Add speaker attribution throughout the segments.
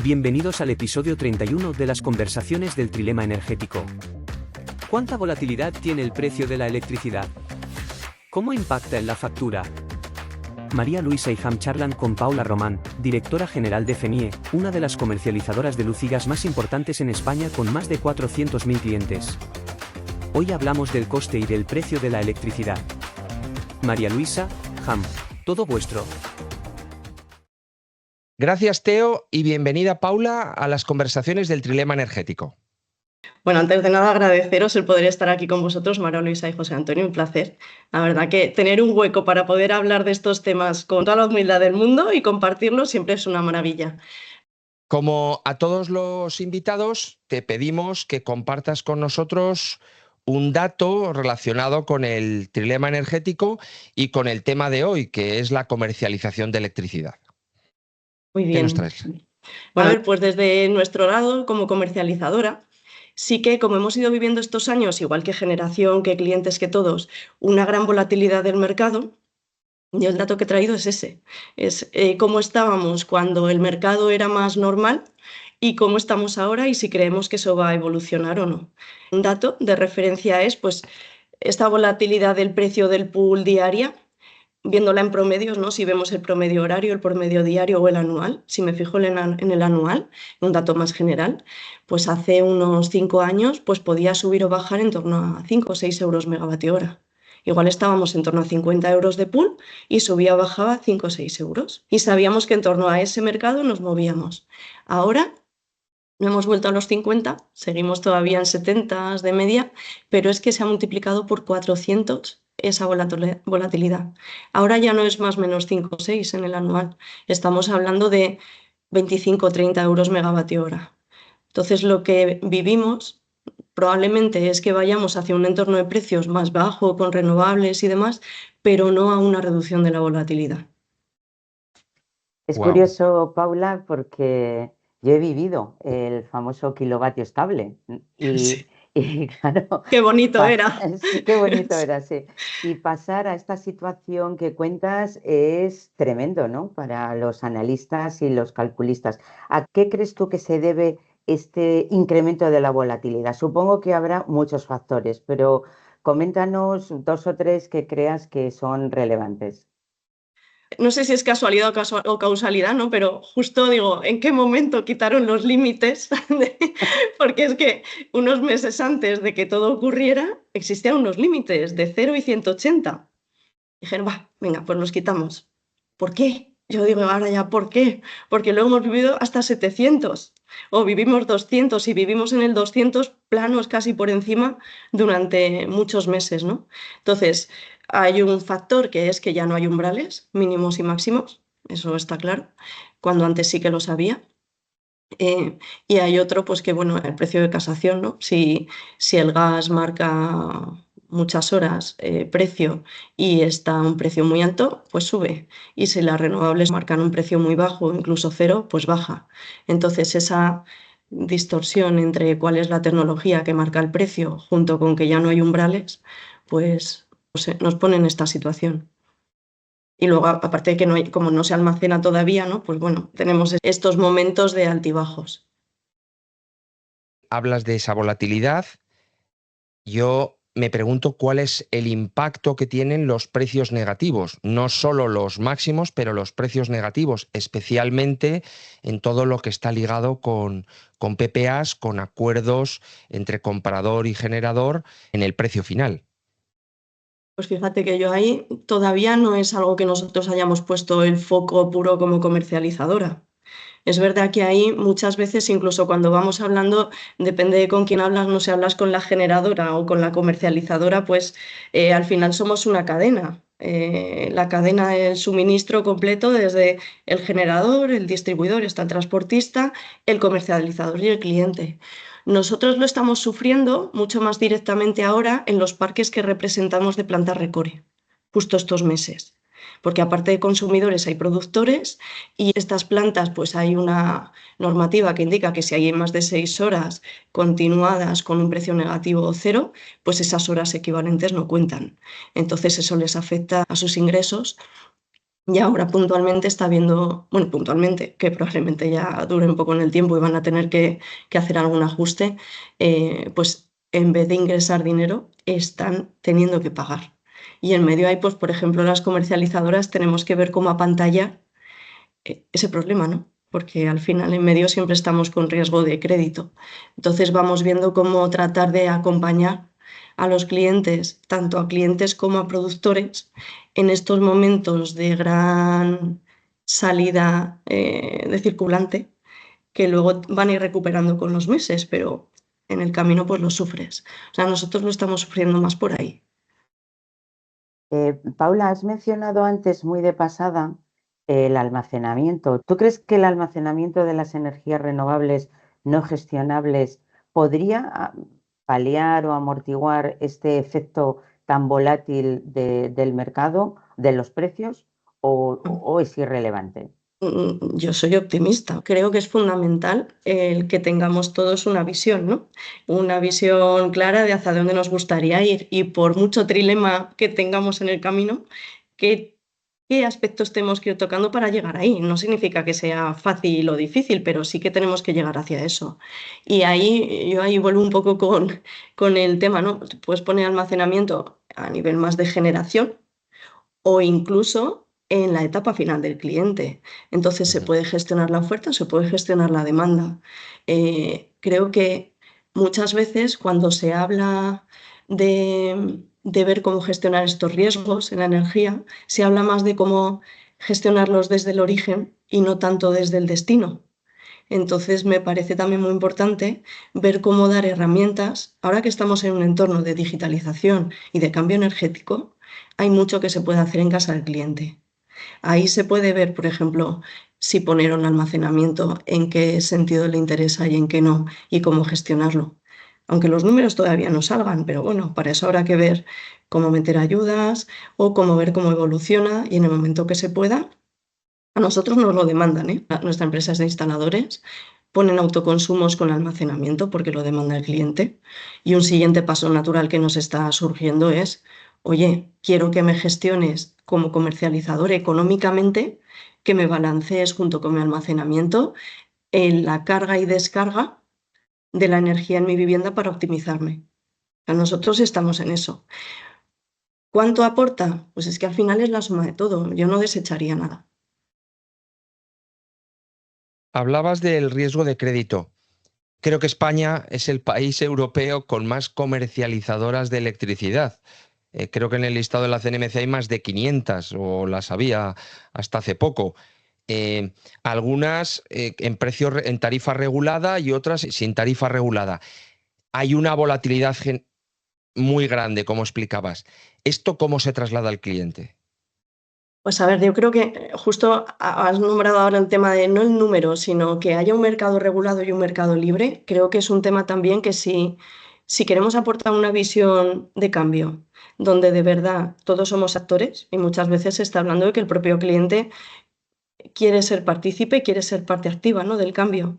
Speaker 1: Bienvenidos al episodio 31 de las conversaciones del trilema energético. ¿Cuánta volatilidad tiene el precio de la electricidad? ¿Cómo impacta en la factura? María Luisa y Ham charlan con Paula Román, directora general de FENIE, una de las comercializadoras de luz y gas más importantes en España con más de 400.000 clientes. Hoy hablamos del coste y del precio de la electricidad. María Luisa, Ham, todo vuestro.
Speaker 2: Gracias, Teo, y bienvenida, Paula, a las conversaciones del trilema energético.
Speaker 3: Bueno, antes de nada agradeceros el poder estar aquí con vosotros, María Luisa y José Antonio, un placer. La verdad que tener un hueco para poder hablar de estos temas con toda la humildad del mundo y compartirlo siempre es una maravilla.
Speaker 2: Como a todos los invitados, te pedimos que compartas con nosotros un dato relacionado con el trilema energético y con el tema de hoy, que es la comercialización de electricidad.
Speaker 3: Muy bien.
Speaker 2: ¿Qué nos traes?
Speaker 3: Bueno, a ver, pues desde nuestro lado, como comercializadora, sí que como hemos ido viviendo estos años, igual que generación, que clientes, que todos, una gran volatilidad del mercado, yo el dato que he traído es ese, es cómo estábamos cuando el mercado era más normal y cómo estamos ahora y si creemos que eso va a evolucionar o no. Un dato de referencia es pues esta volatilidad del precio del pool diaria, viéndola en promedios, ¿no? Si vemos el promedio horario, el promedio diario o el anual, si me fijo en el anual, un dato más general, pues hace unos 5 años pues podía subir o bajar en torno a 5 o 6 euros megavatio hora. Igual estábamos en torno a 50 euros de pool y subía o bajaba 5 o 6 euros. Y sabíamos que en torno a ese mercado nos movíamos. Ahora no hemos vuelto a los 50, seguimos todavía en 70 de media, pero es que se ha multiplicado por 400 esa volatilidad. Ahora ya no es más o menos 5 o 6 en el anual, estamos hablando de 25 o 30 euros megavatio hora. Entonces lo que vivimos probablemente es que vayamos hacia un entorno de precios más bajo, con renovables y demás, pero no a una reducción de la volatilidad.
Speaker 4: Es
Speaker 2: Guau.
Speaker 4: curioso, Paula, porque yo he vivido el famoso kilovatio estable
Speaker 3: Sí.
Speaker 4: y claro,
Speaker 3: Qué bonito era.
Speaker 4: sí, qué bonito era, sí. Y pasar a esta situación que cuentas es tremendo, ¿no? Para los analistas y los calculistas. ¿A qué crees tú que se debe este incremento de la volatilidad? Supongo que habrá muchos factores, pero coméntanos 2 o 3 que creas que son relevantes.
Speaker 3: No sé si es casualidad o causalidad, ¿no? Pero justo digo, ¿en qué momento quitaron los límites? Porque es que unos meses antes de que todo ocurriera, existían unos límites de 0 y 180. Dijeron, va, venga, pues los quitamos. ¿Por qué? Yo digo, ahora ya, ¿por qué? Porque luego hemos vivido hasta 700 o vivimos 200 y vivimos en el 200 planos casi por encima durante muchos meses, ¿no? Entonces, hay un factor que es que ya no hay umbrales mínimos y máximos, eso está claro, cuando antes sí que lo sabía. Y hay otro, pues que bueno, el precio de casación, ¿no? Si el gas marca muchas horas precio y está a un precio muy alto, pues sube. Y si las renovables marcan un precio muy bajo, incluso cero, pues baja. Entonces esa distorsión entre cuál es la tecnología que marca el precio junto con que ya no hay umbrales, pues nos pone en esta situación. Y luego, aparte de que no hay, como no se almacena todavía, ¿no? Pues bueno, tenemos estos momentos de altibajos.
Speaker 2: Hablas de esa volatilidad. Yo me pregunto cuál es el impacto que tienen los precios negativos, no solo los máximos, pero los precios negativos, especialmente en todo lo que está ligado con PPAs, con acuerdos entre comprador y generador en el precio final.
Speaker 3: Pues fíjate que yo ahí todavía no es algo que nosotros hayamos puesto el foco puro como comercializadora. Es verdad que ahí muchas veces, incluso cuando vamos hablando, depende de con quién hablas, no sé, hablas con la generadora o con la comercializadora, pues al final somos una cadena. La cadena del suministro completo desde el generador, el distribuidor, está el transportista, el comercializador y el cliente. Nosotros lo estamos sufriendo mucho más directamente ahora en los parques que representamos de planta Recore, justo estos meses. Porque aparte de consumidores hay productores y estas plantas pues hay una normativa que indica que si hay más de 6 horas continuadas con un precio negativo o cero, pues esas horas equivalentes no cuentan. Entonces eso les afecta a sus ingresos Y ahora puntualmente está viendo, bueno, puntualmente, que probablemente ya dure un poco en el tiempo y van a tener que hacer algún ajuste, pues en vez de ingresar dinero, están teniendo que pagar. Y en medio hay, pues, por ejemplo, las comercializadoras tenemos que ver cómo apantallar ese problema, ¿no? Porque al final en medio siempre estamos con riesgo de crédito. Entonces vamos viendo cómo tratar de acompañar a los clientes, tanto a clientes como a productores, en estos momentos de gran salida de circulante, que luego van a ir recuperando con los meses, pero en el camino pues lo sufres. O sea, nosotros lo estamos sufriendo más por ahí.
Speaker 4: Paula, has mencionado antes muy de pasada el almacenamiento. ¿Tú crees que el almacenamiento de las energías renovables no gestionables podría paliar o amortiguar este efecto tan volátil del mercado, de los precios, o es irrelevante?
Speaker 3: Yo soy optimista. Creo que es fundamental el que tengamos todos una visión, ¿no? Una visión clara de hacia dónde nos gustaría ir y por mucho trilema que tengamos en el camino, qué aspectos tenemos que ir tocando para llegar ahí. No significa que sea fácil o difícil, pero sí que tenemos que llegar hacia eso. Y ahí yo ahí vuelvo un poco con el tema, ¿no? Puedes poner almacenamiento a nivel más de generación o incluso en la etapa final del cliente. Entonces se
Speaker 2: Ujú.
Speaker 3: puede gestionar la oferta, se puede gestionar la demanda. Creo que muchas veces cuando se habla de ver cómo gestionar estos riesgos en la energía, se habla más de cómo gestionarlos desde el origen y no tanto desde el destino. Entonces, me parece también muy importante ver cómo dar herramientas. Ahora que estamos en un entorno de digitalización y de cambio energético, hay mucho que se puede hacer en casa del cliente. Ahí se puede ver, por ejemplo, si poner un almacenamiento, en qué sentido le interesa y en qué no, y cómo gestionarlo. Aunque los números todavía no salgan, pero bueno, para eso habrá que ver cómo meter ayudas o cómo ver cómo evoluciona y en el momento que se pueda, a nosotros nos lo demandan, ¿eh? Nuestra empresa es de instaladores, ponen autoconsumos con almacenamiento porque lo demanda el cliente. Y un siguiente paso natural que nos está surgiendo es, oye, quiero que me gestiones como comercializador económicamente, que me balancees junto con mi almacenamiento en la carga y descarga de la energía en mi vivienda para optimizarme. A nosotros estamos en eso. ¿Cuánto aporta? Pues es que al final es la suma de todo. Yo no desecharía nada.
Speaker 2: Hablabas del riesgo de crédito. Creo que España es el país europeo con más comercializadoras de electricidad. Creo que en el listado de la CNMC hay más de 500, o las había hasta hace poco. Algunas en tarifa regulada y otras sin tarifa regulada. Hay una volatilidad muy grande, como explicabas. ¿Esto cómo se traslada al cliente?
Speaker 3: Pues a ver, yo creo que justo has nombrado ahora el tema de no el número, sino que haya un mercado regulado y un mercado libre. Creo que es un tema también que si queremos aportar una visión de cambio, donde de verdad todos somos actores, y muchas veces se está hablando de que el propio cliente quiere ser partícipe, quiere ser parte activa, ¿no?, del cambio.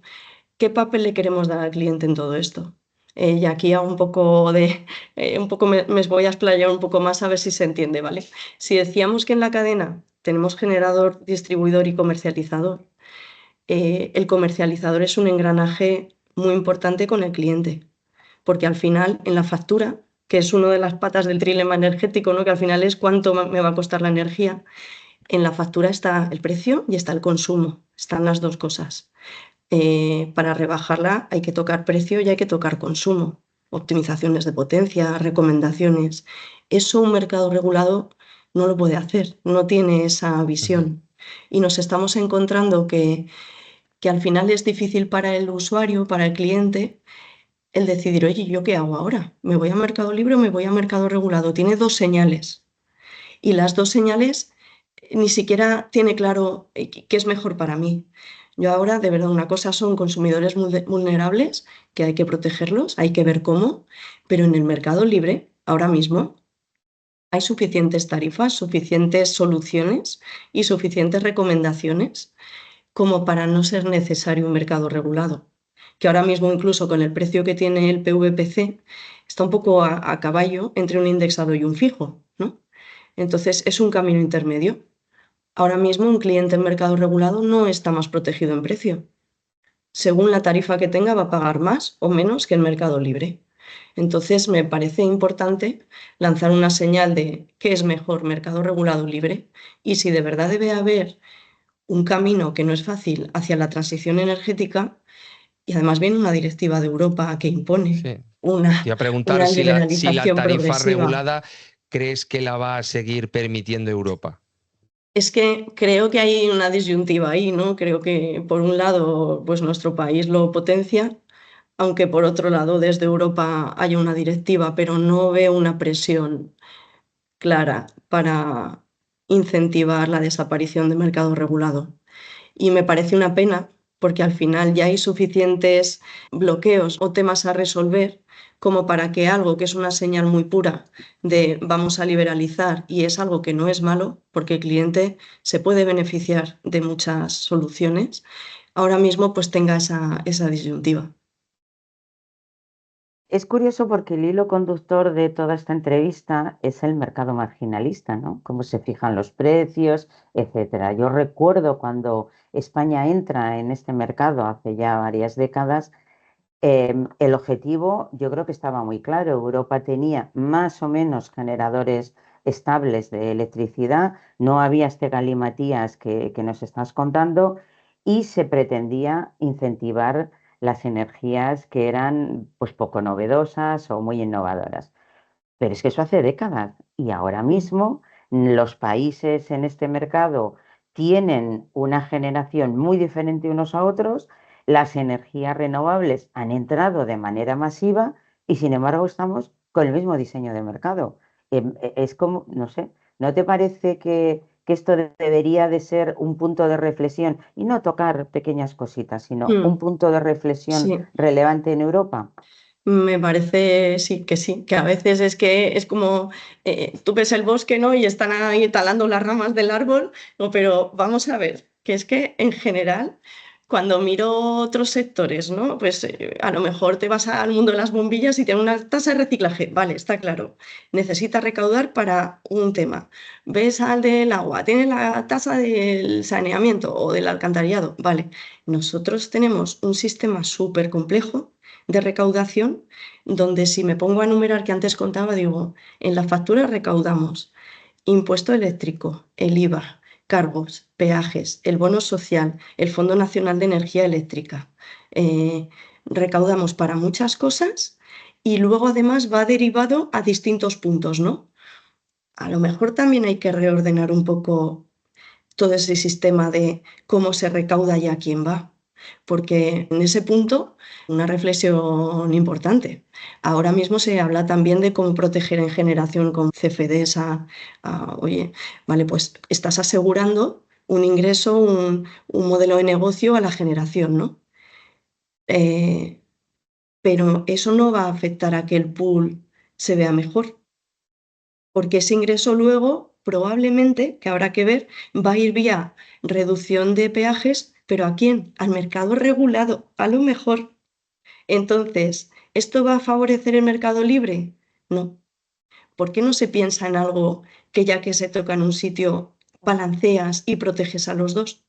Speaker 3: ¿Qué papel le queremos dar al cliente en todo esto? Y aquí a un poco un poco me voy a explayar un poco más a ver si se entiende, ¿vale? Si decíamos que en la cadena tenemos generador, distribuidor y comercializador, el comercializador es un engranaje muy importante con el cliente, porque al final en la factura, que es una de las patas del trilema energético, ¿no?, que al final es cuánto me va a costar la energía, en la factura está el precio y está el consumo, están las dos cosas. Para rebajarla hay que tocar precio y hay que tocar consumo, optimizaciones de potencia, recomendaciones. Eso un mercado regulado no lo puede hacer, no tiene esa
Speaker 2: Ujú.
Speaker 3: visión. Y nos estamos encontrando que al final es difícil para el usuario, para el cliente, el decidir, oye, ¿yo qué hago ahora? ¿Me voy a mercado libre o me voy a mercado regulado? Tiene dos señales. Y las dos señales ni siquiera tiene claro qué es mejor para mí. Yo ahora, de verdad, una cosa son consumidores vulnerables, que hay que protegerlos, hay que ver cómo, pero en el mercado libre, ahora mismo, hay suficientes tarifas, suficientes soluciones y suficientes recomendaciones como para no ser necesario un mercado regulado. Que ahora mismo, incluso con el precio que tiene el PVPC, está un poco a caballo entre un indexado y un fijo, ¿no? Entonces, es un camino intermedio. Ahora mismo un cliente en mercado regulado no está más protegido en precio. Según la tarifa que tenga, va a pagar más o menos que el mercado libre. Entonces, me parece importante lanzar una señal de qué es mejor, mercado regulado o libre, y si de verdad debe haber un camino que no es fácil hacia la transición energética, y además viene una directiva de Europa que impone
Speaker 2: Sí. Te
Speaker 3: una,
Speaker 2: iba a preguntar
Speaker 3: una
Speaker 2: si la
Speaker 3: liberalización
Speaker 2: tarifa
Speaker 3: progresiva.
Speaker 2: regulada crees que la va a seguir permitiendo Europa.
Speaker 3: Es que creo que hay una disyuntiva ahí, ¿no? Creo que por un lado, pues nuestro país lo potencia, aunque por otro lado desde Europa haya una directiva, pero no veo una presión clara para incentivar la desaparición del mercado regulado. Y me parece una pena porque al final ya hay suficientes bloqueos o temas a resolver como para que algo que es una señal muy pura de vamos a liberalizar y es algo que no es malo porque el cliente se puede beneficiar de muchas soluciones, ahora mismo pues tenga esa disyuntiva.
Speaker 4: Es curioso porque el hilo conductor de toda esta entrevista es el mercado marginalista, ¿no? Cómo se fijan los precios, etcétera. Yo recuerdo cuando España entra en este mercado hace ya varias décadas, el objetivo yo creo que estaba muy claro. Europa tenía más o menos generadores estables de electricidad, no había este galimatías que nos estás contando y se pretendía incentivar las energías que eran pues poco novedosas o muy innovadoras. Pero es que eso hace décadas y ahora mismo los países en este mercado tienen una generación muy diferente unos a otros, las energías renovables han entrado de manera masiva y sin embargo estamos con el mismo diseño de mercado. Es como, no sé, ¿no te parece que esto debería de ser un punto de reflexión y no tocar pequeñas cositas, sino un
Speaker 3: Mm,
Speaker 4: punto de reflexión
Speaker 3: sí.
Speaker 4: relevante en Europa?
Speaker 3: Me parece sí, que a veces es que es como tú ves el bosque, ¿no? Y están ahí talando las ramas del árbol, no, pero vamos a ver, que es que en general, cuando miro otros sectores, ¿no? Pues a lo mejor te vas al mundo de las bombillas y tiene una tasa de reciclaje, vale, está claro, necesita recaudar para un tema. Ves al del agua, tiene la tasa del saneamiento o del alcantarillado, vale. Nosotros tenemos un sistema súper complejo de recaudación, donde si me pongo a enumerar que antes contaba, digo, en la factura recaudamos impuesto eléctrico, el IVA, cargos, peajes, el bono social, el Fondo Nacional de Energía Eléctrica. Recaudamos para muchas cosas y luego además va derivado a distintos puntos, ¿no? A lo mejor también hay que reordenar un poco todo ese sistema de cómo se recauda y a quién va. Porque en ese punto, una reflexión importante. Ahora mismo se habla también de cómo proteger en generación con CFDs oye, vale, pues estás asegurando un ingreso, un modelo de negocio a la generación, ¿no? Eh, pero eso no va a afectar a que el pool se vea mejor, porque ese ingreso luego probablemente, que habrá que ver, va a ir vía reducción de peajes, pero ¿a quién? Al mercado regulado, a lo mejor. Entonces, ¿esto va a favorecer el mercado libre? No. ¿Por qué no se piensa en algo que ya que se toca en un sitio, balanceas y proteges a los dos?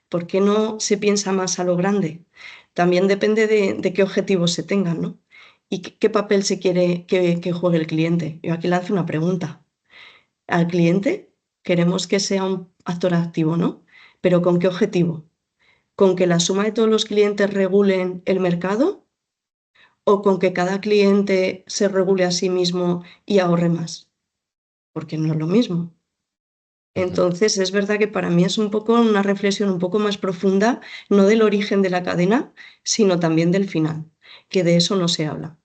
Speaker 3: ¿Por qué no se piensa más a lo grande? También depende de qué objetivos se tengan, ¿no? Y qué papel se quiere que juegue el cliente. Yo aquí lanzo una pregunta. Al cliente queremos que sea un actor activo, ¿no? Pero ¿con qué objetivo? ¿Con que la suma de todos los clientes regulen el mercado o con que cada cliente se regule a sí mismo y ahorre más? Porque no es lo mismo.
Speaker 2: Ujú.
Speaker 3: Entonces, es verdad que para mí es un poco una reflexión un poco más profunda, no del origen de la cadena, sino también del final, que de eso no se habla.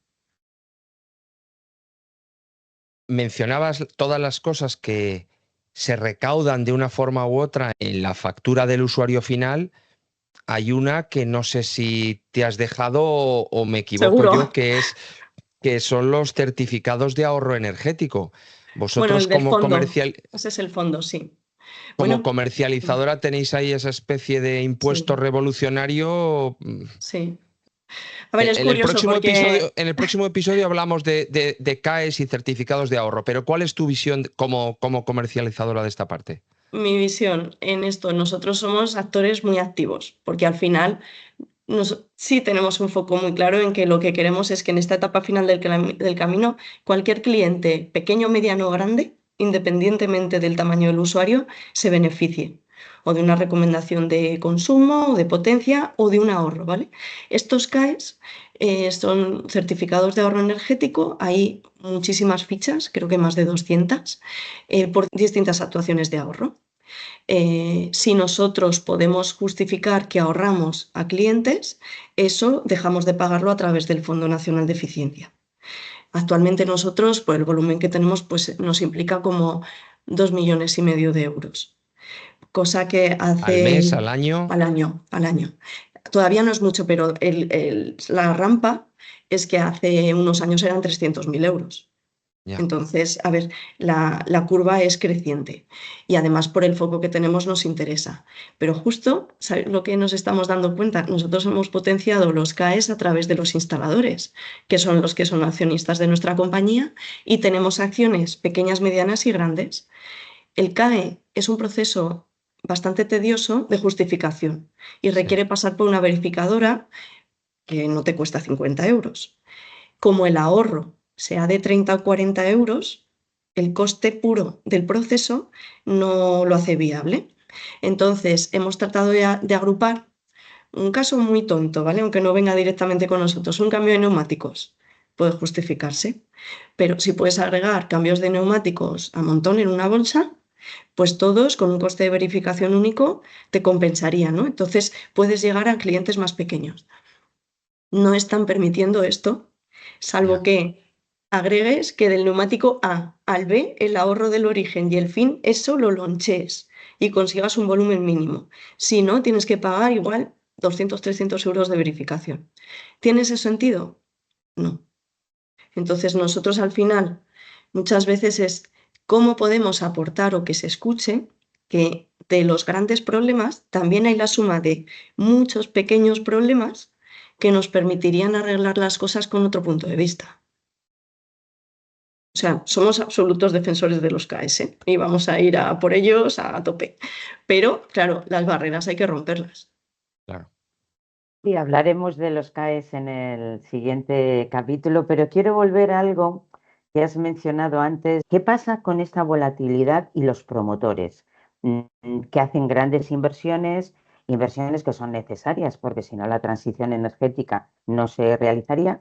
Speaker 2: Mencionabas todas las cosas que se recaudan de una forma u otra en la factura del usuario final. Hay una que no sé si te has dejado o me equivoco
Speaker 3: Seguro.
Speaker 2: yo, que son los certificados de ahorro energético.
Speaker 3: Bueno,
Speaker 2: Vosotros
Speaker 3: el del fondo. Ese es el fondo, sí.
Speaker 2: como
Speaker 3: Bueno,
Speaker 2: comercializadora tenéis ahí esa especie de impuesto
Speaker 3: sí,
Speaker 2: revolucionario.
Speaker 3: sí. A ver, es
Speaker 2: En el
Speaker 3: curioso
Speaker 2: próximo
Speaker 3: porque
Speaker 2: episodio, en el próximo episodio hablamos de CAEs y certificados de ahorro, pero ¿cuál es tu visión como comercializadora de esta parte?
Speaker 3: mi visión en esto, nosotros somos actores muy activos, porque al final sí tenemos un foco muy claro en que lo que queremos es que en esta etapa final del camino, cualquier cliente, pequeño, mediano o grande, independientemente del tamaño del usuario, se beneficie o de una recomendación de consumo, o de potencia o de un ahorro, ¿vale? Estos CAEs son certificados de ahorro energético, hay muchísimas fichas, creo que más de 200, por distintas actuaciones de ahorro. Si nosotros podemos justificar que ahorramos a clientes, eso dejamos de pagarlo a través del Fondo Nacional de Eficiencia. Actualmente nosotros, por el volumen que tenemos, pues nos implica como 2,5 millones de euros, cosa que
Speaker 2: ¿Al
Speaker 3: hace
Speaker 2: mes, al año?
Speaker 3: al año. Todavía no es mucho, pero la rampa es que hace unos años eran 300.000 euros.
Speaker 2: Ya.
Speaker 3: Entonces, a ver, la curva es creciente y además por el foco que tenemos nos interesa. Pero justo, ¿sabes lo que nos estamos dando cuenta? Nosotros hemos potenciado los CAEs a través de los instaladores, que son los que son accionistas de nuestra compañía, y tenemos acciones pequeñas, medianas y grandes. El CAE es un proceso bastante tedioso de justificación y
Speaker 2: Sí.
Speaker 3: requiere pasar por una verificadora que no te cuesta 50 euros. Como el ahorro sea de 30 o 40 euros, el coste puro del proceso no lo hace viable. Entonces, hemos tratado de agrupar un caso muy tonto, ¿vale? Aunque no venga directamente con nosotros, un cambio de neumáticos puede justificarse, pero si puedes agregar cambios de neumáticos a montón en una bolsa, pues todos con un coste de verificación único te compensarían, ¿no? Entonces puedes llegar a clientes más pequeños. No están permitiendo esto, salvo
Speaker 2: Ya.
Speaker 3: que agregues que del neumático A al B el ahorro del origen y el fin, eso lo lonches y consigas un volumen mínimo. Si no, tienes que pagar igual 200, 300 euros de verificación. ¿Tiene ese sentido? No. Entonces nosotros al final muchas veces es cómo podemos aportar o que se escuche que de los grandes problemas también hay la suma de muchos pequeños problemas que nos permitirían arreglar las cosas con otro punto de vista. O sea, somos absolutos defensores de los KS, ¿eh? Y vamos a ir a por ellos a tope. Pero, claro, las barreras hay que romperlas.
Speaker 2: Claro.
Speaker 4: Y hablaremos de los CAEs en el siguiente capítulo, pero quiero volver a algo que has mencionado antes. ¿Qué pasa con esta volatilidad y los promotores que hacen grandes inversiones, inversiones que son necesarias, porque si no la transición energética no se realizaría,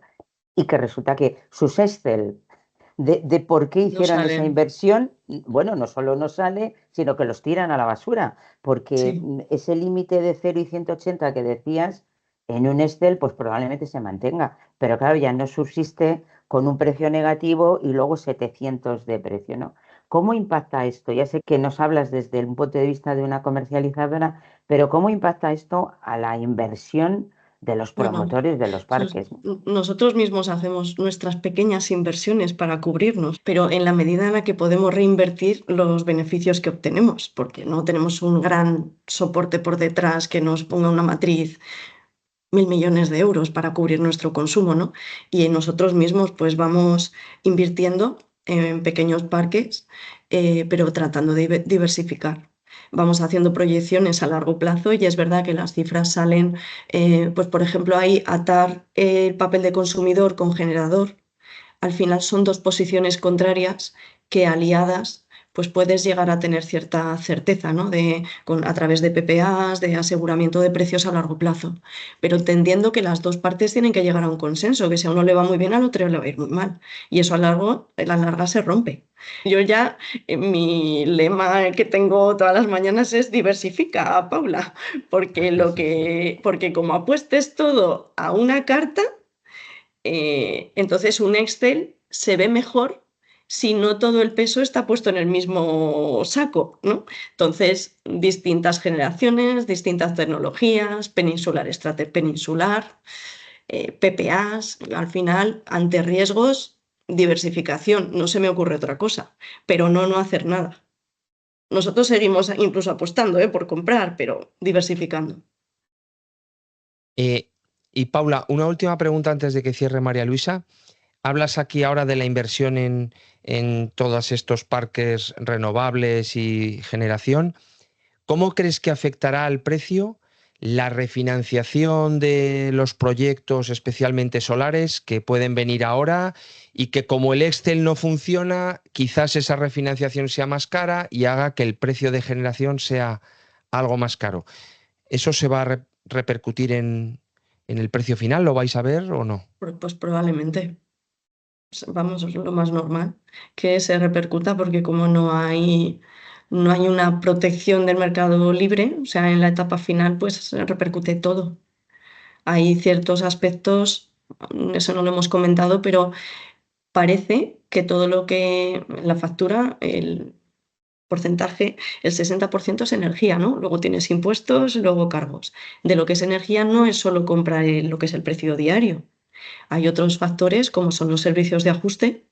Speaker 4: y que resulta que sus Excel de por qué
Speaker 3: No
Speaker 4: hicieron esa
Speaker 3: salen.
Speaker 4: inversión, bueno, no solo no sale, sino que los tiran a la basura, porque
Speaker 3: Sí.
Speaker 4: ese límite de 0 y 180 que decías, en un Excel, pues probablemente se mantenga, pero claro, ya no subsiste con un precio negativo y luego 700 de precio, ¿no? ¿Cómo impacta esto? Ya sé que nos hablas desde un punto de vista de una comercializadora, pero ¿cómo impacta esto a la inversión de los
Speaker 3: Bueno,
Speaker 4: promotores de los parques?
Speaker 3: nosotros mismos hacemos nuestras pequeñas inversiones para cubrirnos, pero en la medida en la que podemos reinvertir los beneficios que obtenemos, porque no tenemos un gran soporte por detrás que nos ponga una matriz 1.000 millones de euros para cubrir nuestro consumo, ¿no? Y nosotros mismos pues vamos invirtiendo en pequeños parques, pero tratando de diversificar. Vamos haciendo proyecciones a largo plazo y es verdad que las cifras salen, pues por ejemplo, ahí atar el papel de consumidor con generador. Al final son dos posiciones contrarias que aliadas pues puedes llegar a tener cierta certeza, ¿no? A través de PPAs, de aseguramiento de precios a largo plazo, pero entendiendo que las dos partes tienen que llegar a un consenso, que si a uno le va muy bien, al otro le va a ir muy mal, y eso a la larga se rompe. Yo ya, mi lema que tengo todas las mañanas es diversifica, Paula, porque como apuestes todo a una carta, entonces un Excel se ve mejor si no todo el peso está puesto en el mismo saco, ¿no? Entonces, distintas generaciones, distintas tecnologías, peninsular, peninsular, PPAs, al final, ante riesgos, diversificación, no se me ocurre otra cosa, pero no hacer nada. Nosotros seguimos incluso apostando, por comprar, pero diversificando.
Speaker 2: Y Paula, una última pregunta antes de que cierre María Luisa. hablas aquí ahora de la inversión en todos estos parques renovables y generación. ¿Cómo crees que afectará al precio la refinanciación de los proyectos, especialmente solares, que pueden venir ahora y que, como el Excel no funciona, quizás esa refinanciación sea más cara y haga que el precio de generación sea algo más caro? ¿Eso se va a repercutir en el precio final? ¿Lo vais a ver o no?
Speaker 3: Pues probablemente. Vamos, es lo más normal que se repercuta porque como no hay una protección del mercado libre, o sea, en la etapa final pues se repercute todo. Hay ciertos aspectos, eso no lo hemos comentado, pero parece que todo lo que la factura, el porcentaje, el 60% es energía, ¿no? Luego tienes impuestos, luego cargos. De lo que es energía no es solo comprar lo que es el precio diario. Hay otros factores como son los servicios de ajuste,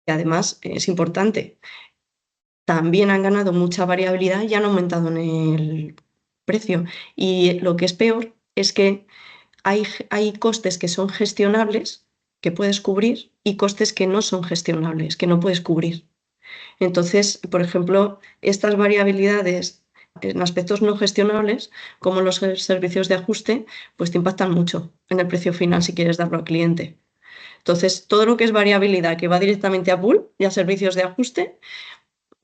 Speaker 3: que además es importante. También han ganado mucha variabilidad y han aumentado en el precio. Y lo que es peor es que hay costes que son gestionables, que puedes cubrir, y costes que no son gestionables, que no puedes cubrir. Entonces, por ejemplo, estas variabilidades en aspectos no gestionables, como los servicios de ajuste, pues te impactan mucho en el precio final si quieres darlo al cliente. Entonces, todo lo que es variabilidad que va directamente a pool y a servicios de ajuste,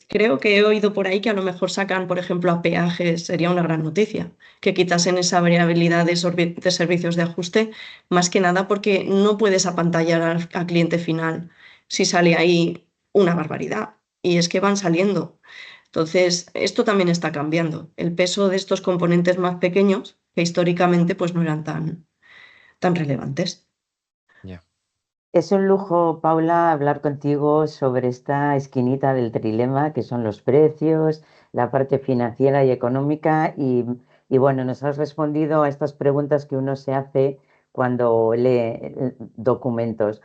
Speaker 3: creo que he oído por ahí que a lo mejor sacan, por ejemplo, a peajes, sería una gran noticia, que quitasen esa variabilidad de servicios de ajuste, más que nada porque no puedes apantallar al cliente final si sale ahí una barbaridad. Y es que van saliendo. Entonces, esto también está cambiando. El peso de estos componentes más pequeños, que históricamente pues no eran tan relevantes.
Speaker 2: Ya.
Speaker 4: Es un lujo, Paula, hablar contigo sobre esta esquinita del trilema, que son los precios, la parte financiera y económica. Y bueno, nos has respondido a estas preguntas que uno se hace cuando lee documentos.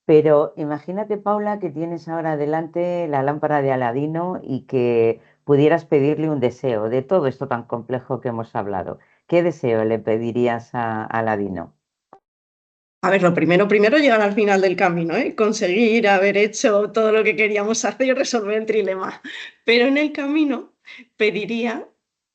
Speaker 4: Pero imagínate, Paula, que tienes ahora delante la lámpara de Aladino y que pudieras pedirle un deseo de todo esto tan complejo que hemos hablado. ¿Qué deseo le pedirías a Aladino?
Speaker 3: A ver, lo primero llegar al final del camino, ¿eh? Conseguir haber hecho todo lo que queríamos hacer y resolver el trilema. Pero en el camino pediría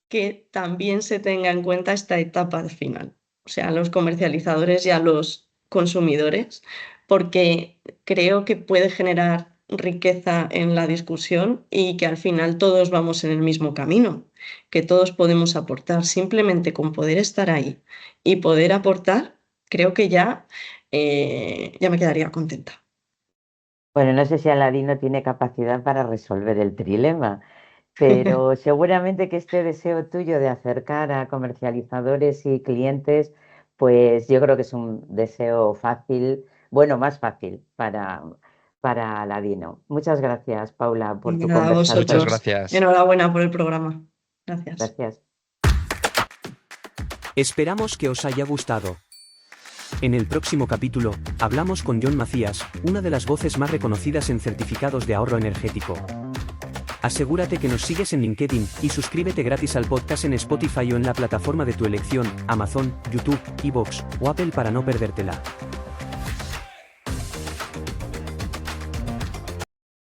Speaker 3: que también se tenga en cuenta esta etapa al final, o sea, a los comercializadores y a los consumidores, porque creo que puede generar riqueza en la discusión y que al final todos vamos en el mismo camino, que todos podemos aportar. Simplemente con poder estar ahí y poder aportar, creo que ya me quedaría contenta.
Speaker 4: Bueno, no sé si Aladino tiene capacidad para resolver el trilema, pero seguramente que este deseo tuyo de acercar a comercializadores y clientes, pues yo creo que es un deseo fácil, bueno, más fácil para Aladino. Muchas gracias, Paula, por tu
Speaker 3: Nada, a
Speaker 2: Muchas
Speaker 4: conversación.
Speaker 3: vosotros.
Speaker 2: gracias.
Speaker 3: Enhorabuena por el programa. Gracias.
Speaker 4: Gracias.
Speaker 1: Esperamos que os haya gustado. En el próximo capítulo, hablamos con John Macías, una de las voces más reconocidas en certificados de ahorro energético. Asegúrate que nos sigues en LinkedIn y suscríbete gratis al podcast en Spotify o en la plataforma de tu elección, Amazon, YouTube, iVoox o Apple para no perdértela.